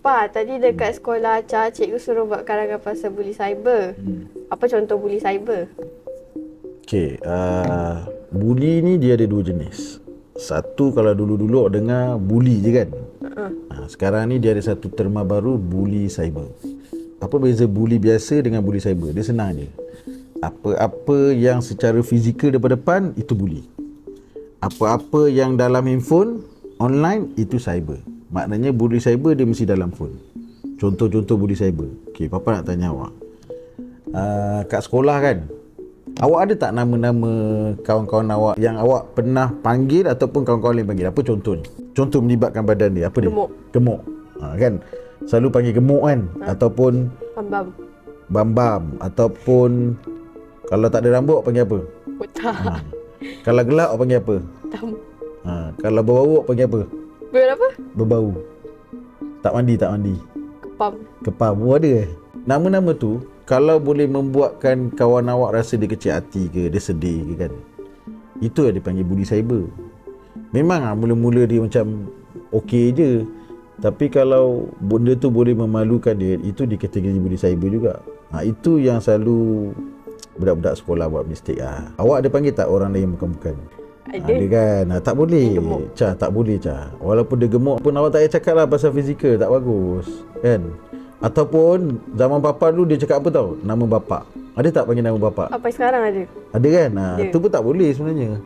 Pa, tadi dekat sekolah Acar, cikgu suruh buat karangan pasal buli cyber. Apa contoh buli cyber? Okey, buli ni dia ada dua jenis. Satu, kalau dulu-dulu awak dengar buli je kan. Sekarang ni dia ada satu terma baru, buli cyber. Apa beza buli biasa dengan buli cyber? Dia senang je. Apa-apa yang secara fizikal daripada depan, itu buli. Apa-apa yang dalam handphone, online, itu cyber. Maknanya buli cyber dia mesti dalam phone. Contoh-contoh buli cyber. Okey, Papa nak tanya awak. Kat sekolah kan, awak ada tak nama-nama kawan-kawan awak yang awak pernah panggil ataupun kawan-kawan lain panggil? Apa contohnya? Contoh melibatkan badan dia. Apa dia? Gemuk. Gemuk. Kan? Selalu panggil gemuk kan? Ataupun Bam-bam. bam-bam. Ataupun kalau tak ada rambut awak panggil apa? Botak. Kalau gelap awak panggil apa? Hitam. Kalau berbau awak panggil apa? Berapa? Berbau. Tak mandi. Kepam. Kepam. Ada nama-nama tu kalau boleh membuatkan kawan awak rasa dia kecil hati ke, dia sedih ke kan, itu yang dipanggil buli cyber. Memang mula-mula dia macam okey je, tapi kalau benda tu boleh memalukan dia, itu di kategori buli cyber juga. Itu yang selalu budak-budak sekolah buat mistake. Awak ada panggil tak orang lain bukan-bukan? Ada kan? Tak boleh. Tak boleh. Walaupun dia gemuk pun awak tak payah cakap lah pasal fizikal, tak bagus kan. Ataupun zaman bapa dulu dia cakap apa tau? Nama bapa. Ada tak panggil nama bapa? Apa sekarang ada? Ada kan? Tu pun tak boleh sebenarnya.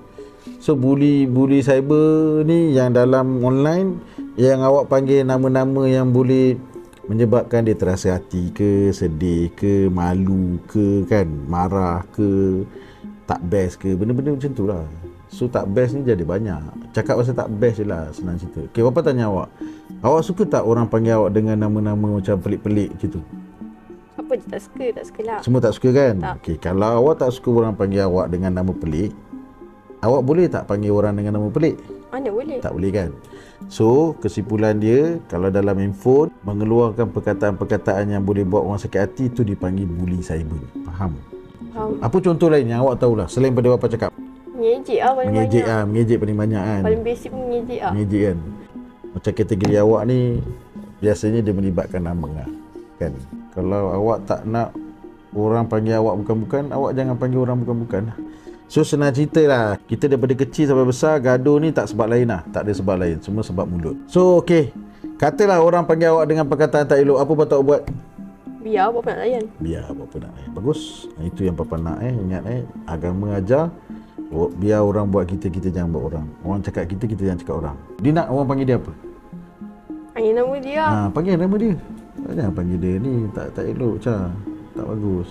So buli cyber ni yang dalam online, yang awak panggil nama-nama yang boleh menyebabkan dia terasa hati ke, sedih ke, malu ke kan, marah ke, tak best ke, benda-benda macam tu lah. So tak best ni jadi banyak. Cakap pasal tak best je lah, senang cerita. Okay, Papa tanya awak, awak suka tak orang panggil awak dengan nama-nama macam pelik-pelik macam tu? Apa je tak suka lah. Semua tak suka kan? Tak. Okay, kalau awak tak suka orang panggil awak dengan nama pelik, awak boleh tak panggil orang dengan nama pelik? Mana boleh? Tak boleh kan? So kesimpulan dia, kalau dalam handphone mengeluarkan perkataan-perkataan yang boleh buat orang sakit hati, itu dipanggil buli cyber. Faham? Faham. Apa contoh lain yang awak tahulah selain pada Papa cakap? Mengejek lah paling banyak. Mengejek paling banyak kan. Paling basic pun mengejek lah. Mengejek kan. Macam kategori awak ni biasanya dia melibatkan nama lah, kan. Kalau awak tak nak orang panggil awak bukan-bukan, awak jangan panggil orang bukan-bukan. So senang cerita lah, kita daripada kecil sampai besar gaduh ni tak sebab lain lah. Tak ada sebab lain, semua sebab mulut. So okey, katalah orang panggil awak dengan perkataan tak elok, apa patut awak buat? Biar apa nak layan. Biar apa nak layan. Bagus. Itu yang Papa nak ingat agama ajar, biar orang buat kita, kita jangan buat orang. Orang cakap kita, kita jangan cakap orang. Dia nak orang panggil dia apa? Panggil nama dia. Panggil nama dia. Jangan panggil dia ni tak elok, tak bagus.